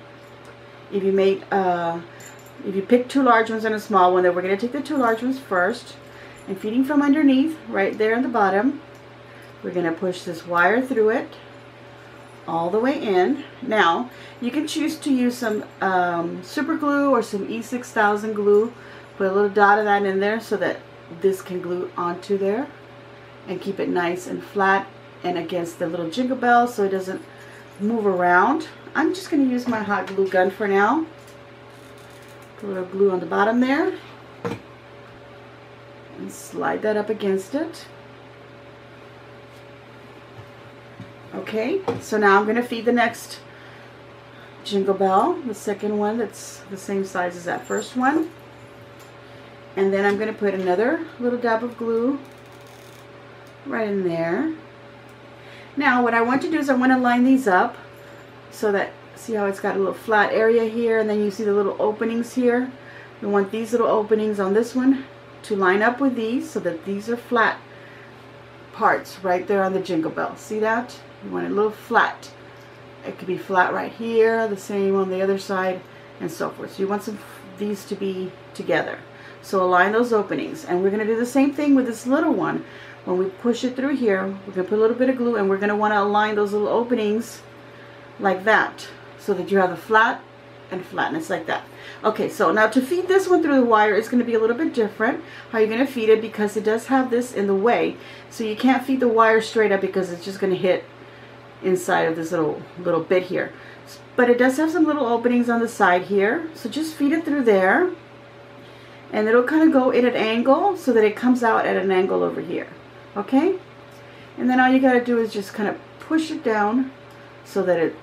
if you pick 2 large ones and a small one, then we're going to take the 2 large ones first, and feeding from underneath, right there in the bottom, we're going to push this wire through it all the way in. Now, you can choose to use some super glue or some E6000 glue. Put a little dot of that in there so that this can glue onto there and keep it nice and flat and against the little jingle bell so it doesn't move around. I'm just going to use my hot glue gun for now. Put a little glue on the bottom there and slide that up against it. Okay, so now I'm going to feed the next jingle bell, the second one that's the same size as that first one. And then I'm going to put another little dab of glue right in there. Now what I want to do is I want to line these up so that, see how it's got a little flat area here, and then you see the little openings here. We want these little openings on this one to line up with these so that these are flat parts right there on the jingle bell. See that? You want it a little flat. It could be flat right here, the same on the other side, and so forth. So you want these to be together. So align those openings, and we're going to do the same thing with this little one. When we push it through here, we're going to put a little bit of glue, and we're going to want to align those little openings like that so that you have a flat and flatness like that. Okay, so now to feed this one through the wire, it's going to be a little bit different how you're going to feed it, because it does have this in the way. So you can't feed the wire straight up because it's just going to hit inside of this little bit here. But it does have some little openings on the side here, so just feed it through there, and it'll kind of go in an angle so that it comes out at an angle over here. Okay, and then all you got to do is just kind of push it down so that it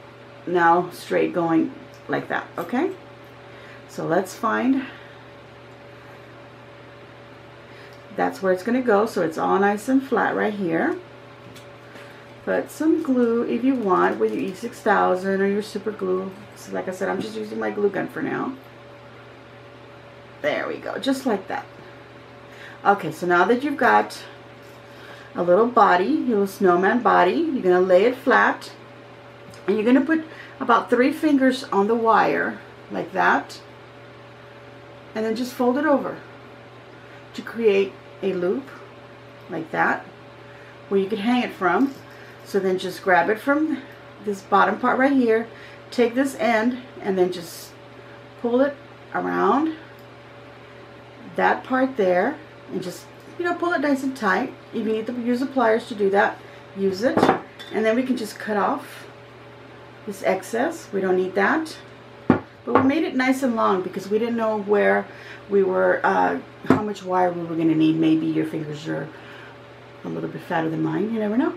now straight going like that. Okay, so let's find, that's where it's going to go, so it's all nice and flat right here. Put some glue if you want with your E6000 or your super glue. So like I said, I'm just using my glue gun for now. There we go, just like that. Okay, so now that you've got a little body, your little snowman body, you're going to lay it flat, and you're going to put about 3 fingers on the wire like that, and then just fold it over to create a loop like that where you can hang it from. So then just grab it from this bottom part right here, take this end, and then just pull it around that part there, and just, you know, pull it nice and tight. If you need to use the pliers to do that, use it. And then we can just cut off this excess. We don't need that. But we made it nice and long because we didn't know where we were, how much wire we were going to need. Maybe your fingers are a little bit fatter than mine, you never know.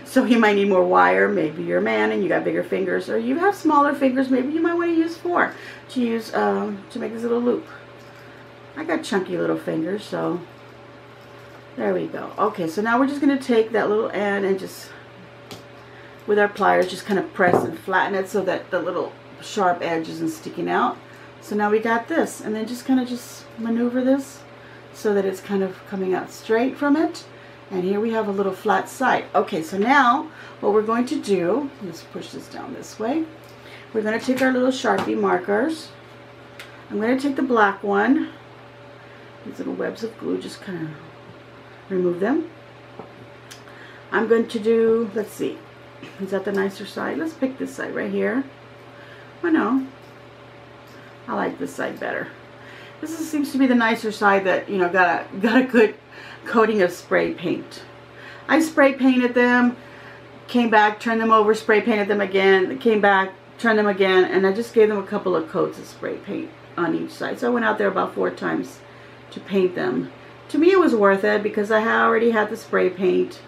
So you might need more wire. Maybe you're a man and you got bigger fingers, or you have smaller fingers. Maybe you might want to use 4 to use to make this little loop. I got chunky little fingers, so there we go. Okay, so now we're just going to take that little end and just, with our pliers, just kind of press and flatten it so that the little sharp edge isn't sticking out. So now we got this, and then just kind of just maneuver this so that it's kind of coming out straight from it. And here we have a little flat side. Okay, so now what we're going to do, let's push this down this way. We're going to take our little Sharpie markers. I'm going to take the black one. These little webs of glue, just kind of remove them. I'm going to do, let's see, is that the nicer side? Let's pick this side right here. Oh no, I like this side better. Seems to be the nicer side that, you know, got a good coating of spray paint. I spray painted them, came back, turned them over, spray painted them again, came back, turned them again, and I just gave them a couple of coats of spray paint on each side. So I went out there about 4 times to paint them. To me it was worth it because I already had the spray paint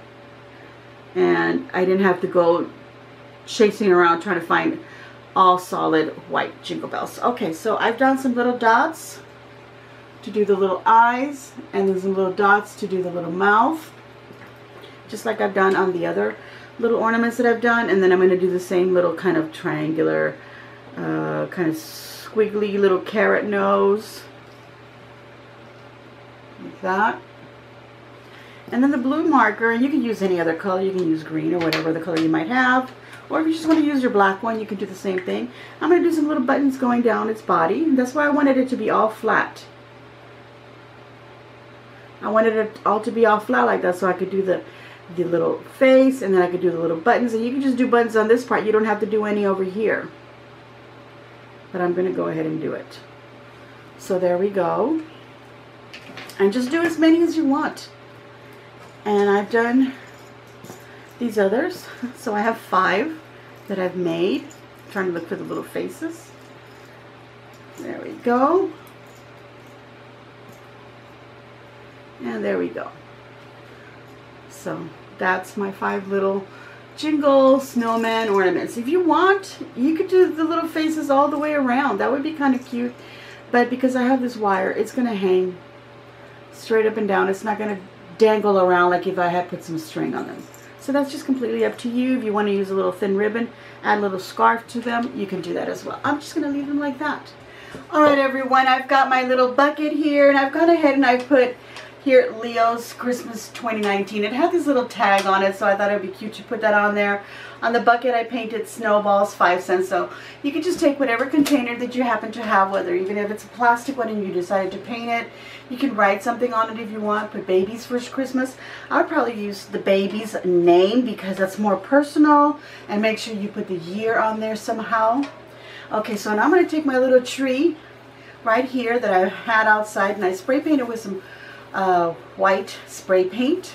and I didn't have to go chasing around trying to find all solid white jingle bells. Okay, so I've done some little dots to do the little eyes, and then some little dots to do the little mouth, just like I've done on the other little ornaments that I've done. And then I'm going to do the same little kind of triangular, kind of squiggly little carrot nose, like that. And then the blue marker, and you can use any other color. You can use green or whatever the color you might have. Or if you just want to use your black one, you can do the same thing. I'm going to do some little buttons going down its body. And that's why I wanted it to be all flat. I wanted it all to be all flat like that, so I could do the little face, and then I could do the little buttons. And you can just do buttons on this part. You don't have to do any over here. But I'm going to go ahead and do it. So there we go. And just do as many as you want. And I've done these others. So I have 5 that I've made. I'm trying to look for the little faces. There we go. And there we go. So that's my 5 little Jingle Snowman ornaments. If you want, you could do the little faces all the way around. That would be kind of cute. But because I have this wire, it's going to hang straight up and down. It's not going to dangle around like if I had put some string on them. So that's just completely up to you. If you want to use a little thin ribbon, add a little scarf to them, you can do that as well. I'm just going to leave them like that. Alright everyone, I've got my little bucket here, and I've gone ahead and I've put here Leo's Christmas 2019. It had this little tag on it, so I thought it would be cute to put that on there. On the bucket I painted snowballs, 5 cents. So you can just take whatever container that you happen to have, whether even if it's a plastic one and you decided to paint it. You can write something on it if you want. Put baby's first Christmas. I would probably use the baby's name because that's more personal, and make sure you put the year on there somehow. Okay, so now I'm going to take my little tree right here that I had outside, and I spray painted with some white spray paint,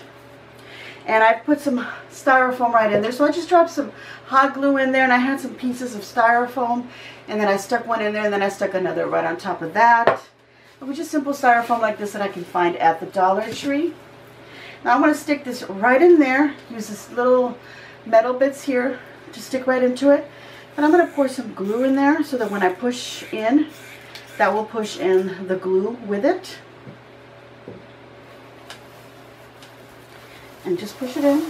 and I put some styrofoam right in there. So I just dropped some hot glue in there, and I had some pieces of styrofoam, and then I stuck one in there, and then I stuck another right on top of that. It was just simple styrofoam like this that I can find at the Dollar Tree. Now I'm going to stick this right in there. Use this little metal bits here to stick right into it, and I'm going to pour some glue in there so that when I push in, that will push in the glue with it. And just push it in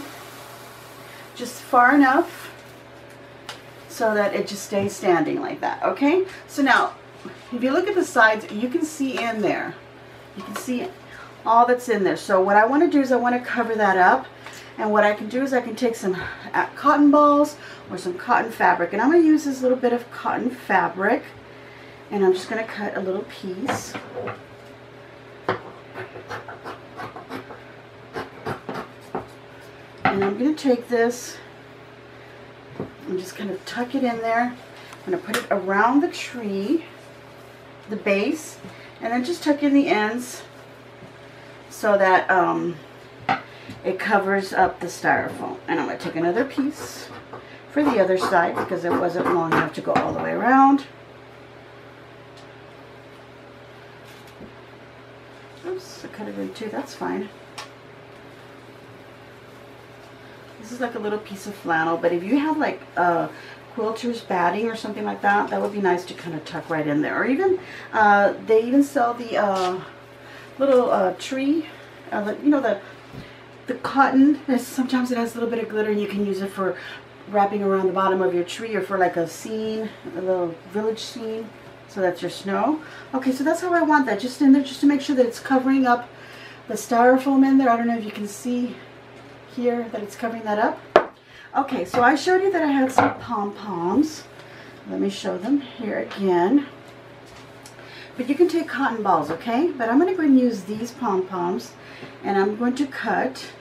just far enough so that it just stays standing like that. Okay, so now if you look at the sides, you can see in there, you can see all that's in there. So what I want to do is I want to cover that up, and what I can do is I can take some cotton balls or some cotton fabric, and I'm going to use this little bit of cotton fabric, and I'm just going to cut a little piece. And I'm going to take this and just kind of tuck it in there. I'm going to put it around the tree, the base, and then just tuck in the ends so that it covers up the styrofoam. And I'm going to take another piece for the other side because it wasn't long enough to go all the way around. Oops, I cut it in two, that's fine. This is like a little piece of flannel, but if you have like quilter's batting or something like that, that would be nice to kind of tuck right in there. Or even, they even sell the little tree, you know, the cotton. Sometimes it has a little bit of glitter, and you can use it for wrapping around the bottom of your tree, or for like a scene, a little village scene. So that's your snow. Okay, so that's how I want that, just in there, just to make sure that it's covering up the styrofoam in there. I don't know if you can see here that it's covering that up. Okay, so I showed you that I had some pom-poms. Let me show them here again. But you can take cotton balls, okay? But I'm going to go and use these pom-poms, and I'm going to cut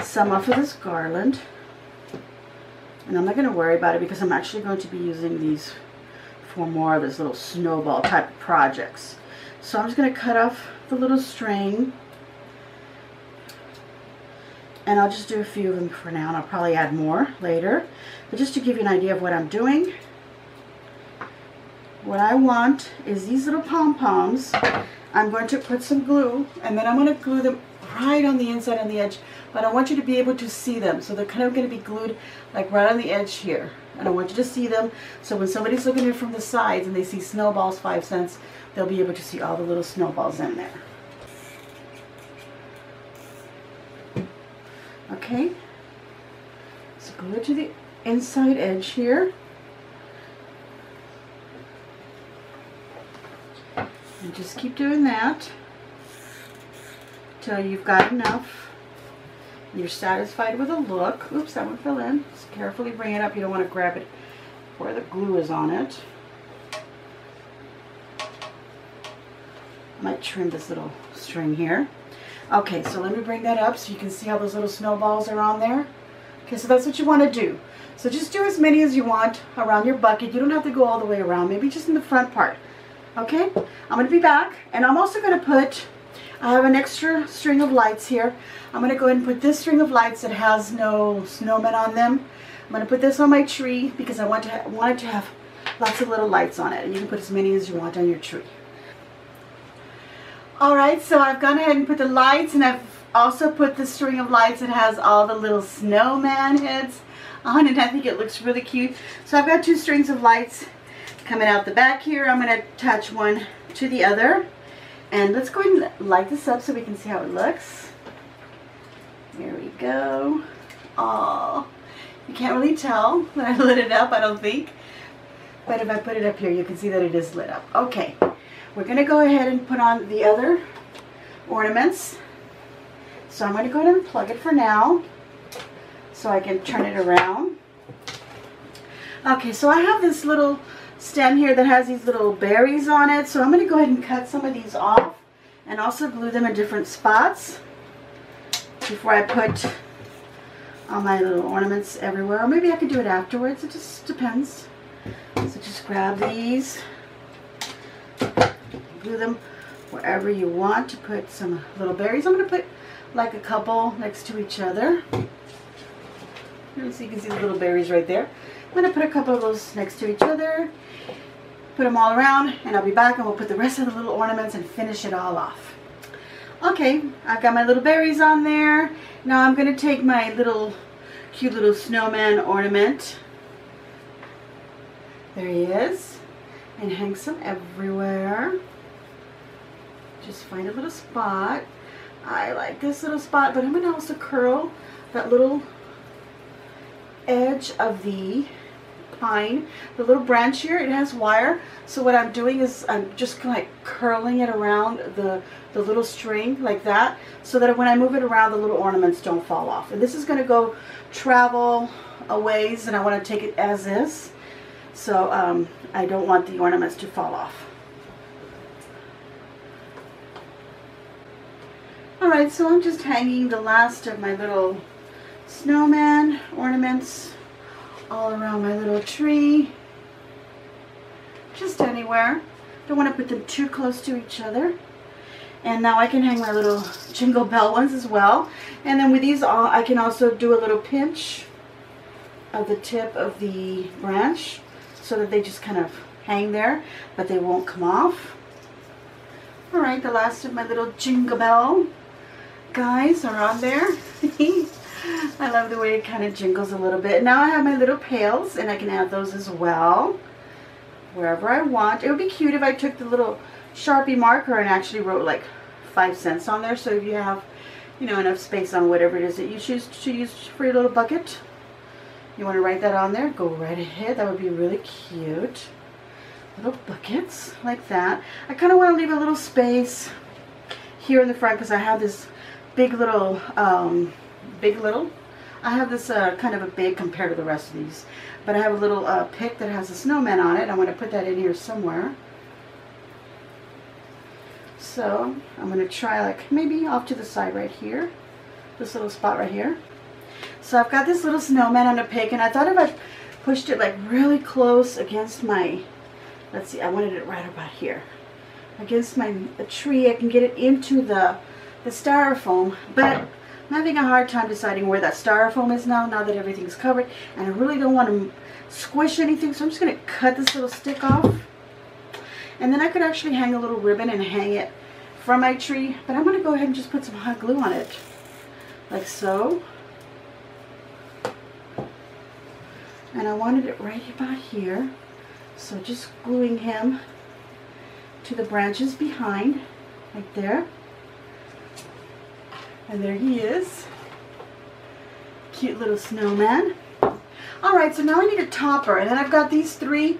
some off of this garland. And I'm not going to worry about it because I'm actually going to be using these for more of this little snowball type of projects. So I'm just going to cut off the little string, and I'll just do a few of them for now, and I'll probably add more later. But just to give you an idea of what I'm doing, what I want is these little pom-poms. I'm going to put some glue, and then I'm going to glue them right on the inside on the edge. But I want you to be able to see them. So they're kind of going to be glued like right on the edge here. And I want you to see them, so when somebody's looking at it from the sides and they see snowballs 5 cents, they'll be able to see all the little snowballs in there. Okay, so glue it to the inside edge here. And just keep doing that till you've got enough You're satisfied with a look. Oops, that one fell in. Just carefully bring it up. You don't want to grab it where the glue is on it. I might trim this little string here. Okay, so let me bring that up so you can see how those little snowballs are on there. Okay, so that's what you want to do. So just do as many as you want around your bucket. You don't have to go all the way around, maybe just in the front part. Okay, I'm going to be back, and I'm also going to put, I have an extra string of lights here. I'm going to go ahead and put this string of lights that has no snowmen on them. I'm going to put this on my tree because I want it to have lots of little lights on it, and you can put as many as you want on your tree. Alright, so I've gone ahead and put the lights, and I've also put the string of lights that has all the little snowman heads on it. I think it looks really cute. So I've got two strings of lights coming out the back here. I'm going to attach one to the other. And let's go ahead and light this up so we can see how it looks. There we go. Oh, you can't really tell that I lit it up, I don't think. But if I put it up here, you can see that it is lit up. Okay, we're going to go ahead and put on the other ornaments. So I'm going to go ahead and plug it for now so I can turn it around. Okay, so I have this little stem here that has these little berries on it. So I'm going to go ahead and cut some of these off and also glue them in different spots before I put all my little ornaments everywhere. Or maybe I could do it afterwards. It just depends. So just grab these, glue them wherever you want to put some little berries. I'm going to put like a couple next to each other. So you can see the little berries right there. I'm going to put a couple of those next to each other, put them all around, and I'll be back and we'll put the rest of the little ornaments and finish it all off. Okay, I've got my little berries on there. Now I'm going to take my little cute little snowman ornament. There he is. And hang some everywhere. Just find a little spot. I like this little spot, but I'm going to also curl that little edge of the pine. The little branch here, it has wire. So what I'm doing is I'm just like curling it around the little string like that, so that when I move it around, the little ornaments don't fall off. And this is going to go travel a ways, and I want to take it as is. So I don't want the ornaments to fall off. Alright, so I'm just hanging the last of my little snowman ornaments all around my little tree. Just anywhere. Don't want to put them too close to each other. And now I can hang my little Jingle Bell ones as well. And then with these I can also do a little pinch of the tip of the branch so that they just kind of hang there, but they won't come off. Alright, the last of my little Jingle Bell guys are on there. I love the way it kind of jingles a little bit. Now I have my little pails, and I can add those as well wherever I want. It would be cute if I took the little Sharpie marker and actually wrote like 5 cents on there. So if you have, you know, enough space on whatever it is that you choose to use for your little bucket, you want to write that on there, go right ahead. That would be really cute. Little buckets like that. I kind of want to leave a little space here in the front because I have this big little, I have this kind of a big compared to the rest of these, but I have a little pick that has a snowman on it. I want to put that in here somewhere. So I'm going to try like maybe off to the side right here, this little spot right here. So I've got this little snowman on a pick, and I thought if I pushed it like really close against my, let's see, I wanted it right about here, against my tree, I can get it into the styrofoam, but I'm having a hard time deciding where that styrofoam is now that everything's covered, and I really don't want to squish anything, so I'm just going to cut this little stick off. And then I could actually hang a little ribbon and hang it from my tree, but I'm going to go ahead and just put some hot glue on it, like so. And I wanted it right about here, so just gluing him to the branches behind, like there. And there he is. Cute little snowman. Alright, so now I need a topper, and then I've got these 3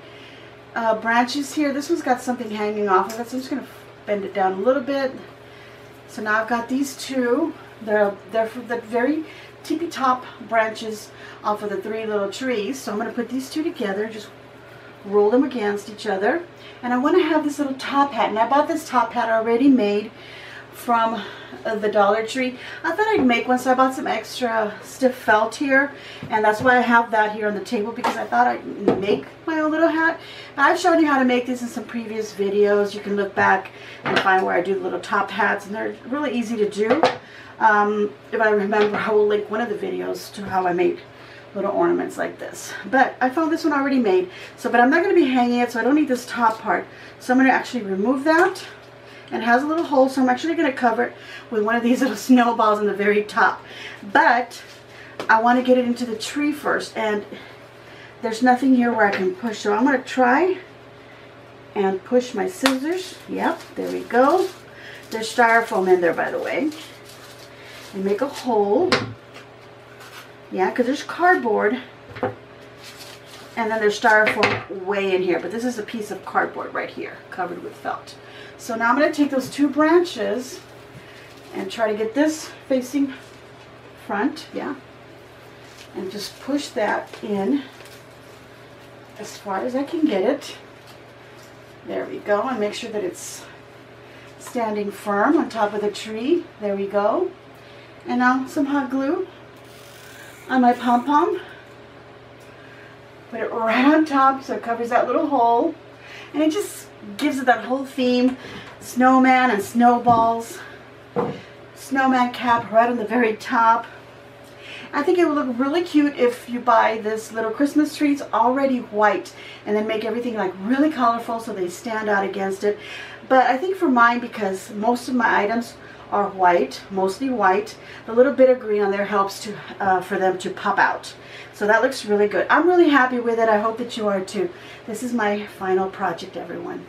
branches here. This one's got something hanging off of it, so I'm just going to bend it down a little bit. So now I've got these 2 They're for the very tippy top branches off of the 3 little trees. So I'm going to put these 2 together, just roll them against each other. And I want to have this little top hat. And I bought this top hat already made from the Dollar Tree. I thought I'd make one, so I bought some extra stiff felt here, and that's why I have that here on the table, because I thought I'd make my own little hat. And I've shown you how to make this in some previous videos. You can look back and find where I do the little top hats, and they're really easy to do. If I remember, I will link one of the videos to how I made little ornaments like this. But I found this one already made, but I'm not going to be hanging it, so I don't need this top part. So I'm going to actually remove that. And it has a little hole, so I'm actually going to cover it with one of these little snowballs in the very top. But I want to get it into the tree first, and there's nothing here where I can push. So I'm going to try and push my scissors. Yep, there we go. There's styrofoam in there, by the way. And make a hole. Yeah, because there's cardboard. And then there's styrofoam way in here. But this is a piece of cardboard right here, covered with felt. So now I'm going to take those 2 branches and try to get this facing front, yeah, and just push that in as far as I can get it. There we go, and make sure that it's standing firm on top of the tree. There we go. And now some hot glue on my pom-pom. Put it right on top so it covers that little hole, and it just gives it that whole theme, snowman and snowballs, snowman cap right on the very top. I think it would look really cute if you buy this little Christmas trees already white and then make everything like really colorful so they stand out against it. But I think for mine, because most of my items are white, mostly white, the little bit of green on there helps to for them to pop out. So that looks really good. I'm really happy with it. I hope that you are too. This is my final project, everyone.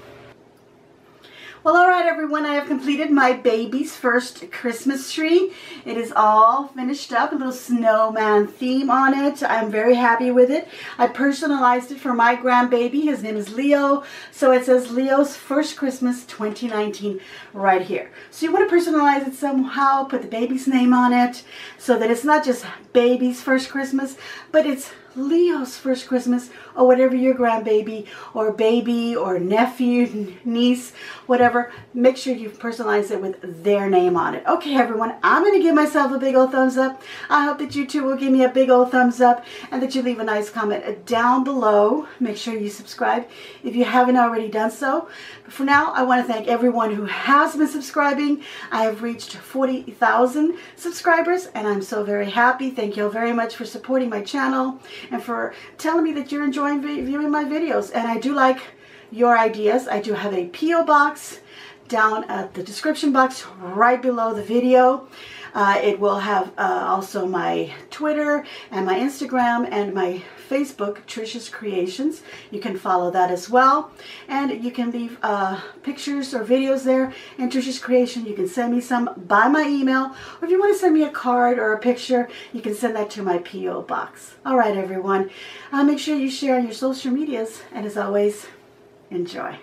Well, all right, everyone, I have completed my baby's first Christmas tree. It is all finished up, a little snowman theme on it. I'm very happy with it. I personalized it for my grandbaby. His name is Leo. So it says Leo's First Christmas 2019 right here. So you want to personalize it somehow, put the baby's name on it so that it's not just baby's first Christmas, but it's Leo's first Christmas, or whatever your grandbaby or baby or nephew, niece, whatever. Make sure you personalize it with their name on it. Okay, everyone, I'm going to give myself a big old thumbs up. I hope that you too will give me a big old thumbs up, and that you leave a nice comment down below. Make sure you subscribe if you haven't already done so. But for now, I want to thank everyone who has been subscribing. I have reached 40,000 subscribers, and I'm so very happy. Thank you all very much for supporting my channel and for telling me that you're enjoying viewing my videos. And I do like your ideas. I do have a P.O. box down at the description box right below the video. It will have also my Twitter and my Instagram and my Facebook, Tricia's Creations. You can follow that as well. And you can leave pictures or videos there in Tricia's Creation. You can send me some by my email. Or if you want to send me a card or a picture, you can send that to my P.O. box. All right, everyone. Make sure you share on your social medias. And as always, enjoy.